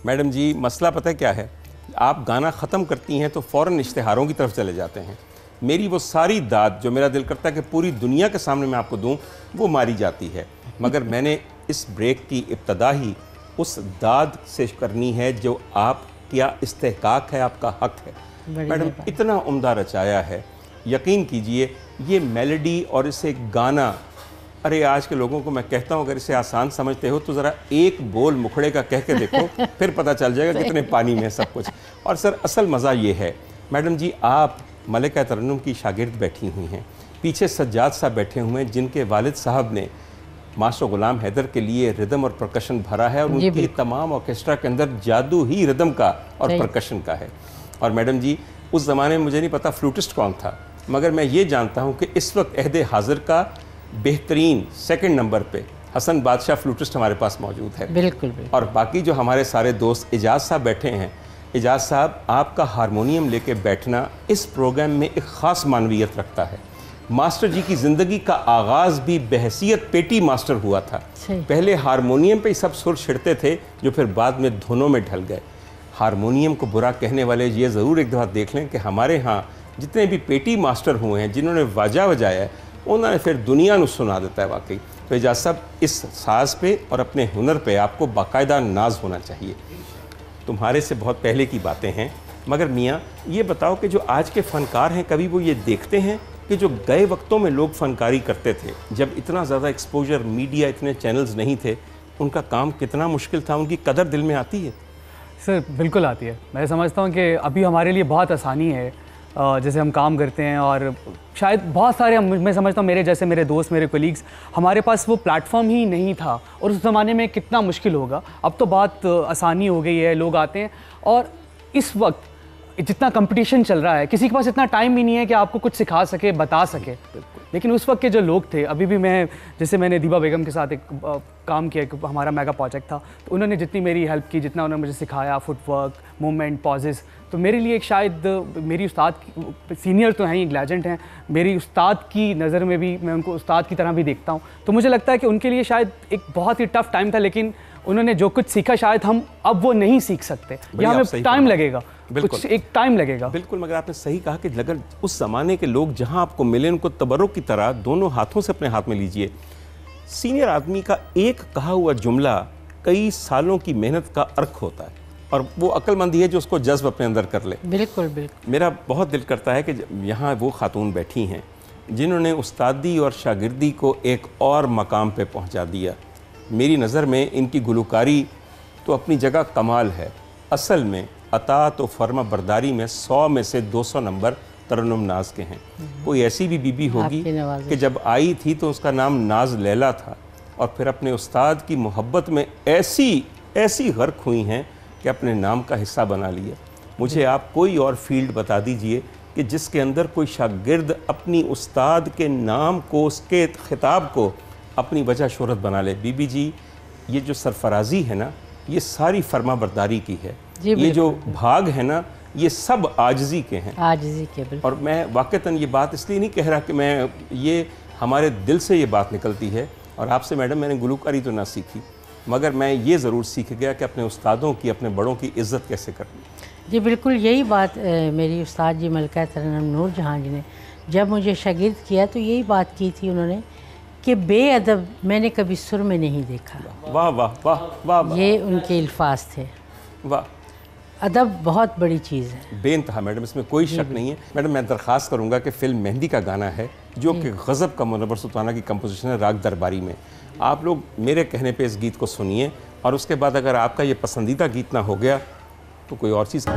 Madam जी मसला पता है क्या है, आप गाना ख़त्म करती हैं तो फ़ौरन इश्तिहारों की तरफ चले जाते हैं। मेरी वो सारी दाद जो मेरा दिल करता है कि पूरी दुनिया के सामने मैं आपको दूं, वो मारी जाती है। मगर मैंने इस ब्रेक की इब्तदा ही उस दाद से करनी है जो आपका इस्तेहकाक है, आपका हक है। मैडम इतना उम्दा रचाया है, यकीन कीजिए ये मेलोडी और इसे गाना, अरे आज के लोगों को मैं कहता हूँ अगर इसे आसान समझते हो तो ज़रा एक बोल मुखड़े का कह के देखो फिर पता चल जाएगा कितने पानी में है सब कुछ। और सर असल मज़ा ये है मैडम जी, आप मलिका तरन्नुम की शागिर्द बैठी हुई हैं, पीछे सज्जाद साहब बैठे हुए हैं जिनके वालिद साहब ने मास्टर ग़ुलाम हैदर के लिए रिदम और परकशन भरा है और उनकी तमाम ऑर्केस्ट्रा के अंदर जादू ही रिदम का और परकशन का है। और मैडम जी उस ज़माने में मुझे नहीं पता फ्लूटिस्ट कौन था, मगर मैं ये जानता हूँ कि इस वक्त अहद हाजिर का बेहतरीन सेकंड नंबर पे हसन बादशाह फ्लूटिस्ट हमारे पास मौजूद है। बिल्कुल। और बाकी जो हमारे सारे दोस्त एजाज साहब बैठे हैं, एजाज साहब आपका हारमोनियम लेके बैठना इस प्रोग्राम में एक ख़ास मानवियत रखता है। मास्टर जी की ज़िंदगी का आगाज़ भी बहैसियत पेटी मास्टर हुआ था। पहले हारमोनियम पे ही सब सुर छिड़ते थे जो फिर बाद में धुनों में ढल गए। हारमोनियम को बुरा कहने वाले ये ज़रूर एक दफ़ा देख लें कि हमारे यहाँ जितने भी पेटी मास्टर हुए हैं जिन्होंने वाजा बजाया है, उन्होंने फिर दुनिया को सुना देता है वाकई। तो एजाज साहब इस साज पे और अपने हुनर पे आपको बाकायदा नाज होना चाहिए। तुम्हारे से बहुत पहले की बातें हैं, मगर मियाँ ये बताओ कि जो आज के फ़नकार हैं कभी वो ये देखते हैं कि जो गए वक्तों में लोग फ़नकारी करते थे, जब इतना ज़्यादा एक्सपोजर मीडिया इतने चैनल्स नहीं थे, उनका काम कितना मुश्किल था, उनकी कदर दिल में आती है? सर बिल्कुल आती है। मैं समझता हूँ कि अभी हमारे लिए बहुत आसानी है, जैसे हम काम करते हैं और शायद बहुत सारे मैं समझता हूँ मेरे जैसे मेरे दोस्त, मेरे कोलीग्स, हमारे पास वो प्लेटफॉर्म ही नहीं था और उस ज़माने में कितना मुश्किल होगा। अब तो बहुत आसानी हो गई है, लोग आते हैं और इस वक्त जितना कंपटीशन चल रहा है किसी के पास इतना टाइम ही नहीं है कि आपको कुछ सिखा सके, बता सके। लेकिन उस वक्त के जो लोग थे, अभी भी मैं जैसे मैंने दीबा बेगम के साथ एक काम किया, एक हमारा मेगा प्रोजेक्ट था, तो उन्होंने जितनी मेरी हेल्प की, जितना उन्होंने मुझे सिखाया, फुटवर्क, मूवमेंट, पॉजेज़, तो मेरे लिए एक शायद मेरी उस्ताद सीनियर तो हैं, एक लेजेंड हैं, मेरी उस्ताद की नज़र में भी मैं उनको उस्ताद की तरह भी देखता हूँ। तो मुझे लगता है कि उनके लिए शायद एक बहुत ही टफ़ टाइम था, लेकिन उन्होंने जो कुछ सीखा शायद हम अब वो नहीं सीख सकते, या हमें टाइम लगेगा, कुछ एक टाइम लगेगा। बिल्कुल, मगर आपने सही कहा कि अगर उस ज़माने के लोग जहां आपको मिले उनको तबर्रुक की तरह दोनों हाथों से अपने हाथ में लीजिए। सीनियर आदमी का एक कहा हुआ जुमला कई सालों की मेहनत का अर्क होता है और वो अक्लमंदी है जो उसको जज्ब अपने अंदर कर ले। बिल्कुल बिल्कुल। मेरा बहुत दिल करता है कि यहाँ वो खातून बैठी हैं जिन्होंने उस्तादी और शागिर्दी को एक और मकाम पे पहुँचा दिया। मेरी नज़र में इनकी गुलकारी तो अपनी जगह कमाल है। असल में अतात व फर्मा बरदारी में 100 में से 200 नंबर तरन्नुम नाज के हैं। कोई ऐसी भी बीबी होगी कि जब आई थी तो उसका नाम नाज लैला था और फिर अपने उस्ताद की मोहब्बत में ऐसी गर्क हुई हैं कि अपने नाम का हिस्सा बना लिया। मुझे आप कोई और फील्ड बता दीजिए कि जिसके अंदर कोई शागिर्द अपनी उस्ताद के नाम को, उसके खिताब को अपनी वजह शोहरत बना ले। बीबी जी, ये जो सरफराजी है ना, ये सारी फर्मा बरदारी की है। ये जो भाग है ना, ये सब आजिज़ी के हैं, आजिज़ी के। और मैं वाक़तन ये बात इसलिए नहीं कह रहा कि मैं, ये हमारे दिल से ये बात निकलती है। और आपसे मैडम मैंने गुलकारी तो ना सीखी, मगर मैं ये ज़रूर सीख गया कि अपने उस्तादों की, अपने बड़ों की इज़्ज़त कैसे करनी। जी बिल्कुल, यही बात मेरी उस्ताद जी मलिका तरन्नुम नूर जहाँ जी ने जब मुझे शागिर्द किया तो यही बात की थी उन्होंने कि बेअदब मैंने कभी सुर में नहीं देखा। वाह वाह वाह वाह, ये उनके अल्फाज थे। वाह, अदब बहुत बड़ी चीज़ है। बेइंतहा मैडम, इसमें कोई शक नहीं है। मैडम मैं दरख्वास्त करूँगा कि फ़िल्म मेहंदी का गाना है जो कि गज़ब का मुनव्वर सुल्ताना की कंपोजिशन है, राग दरबारी में। आप लोग मेरे कहने पे इस गीत को सुनिए और उसके बाद अगर आपका ये पसंदीदा गीत ना हो गया तो कोई और चीज़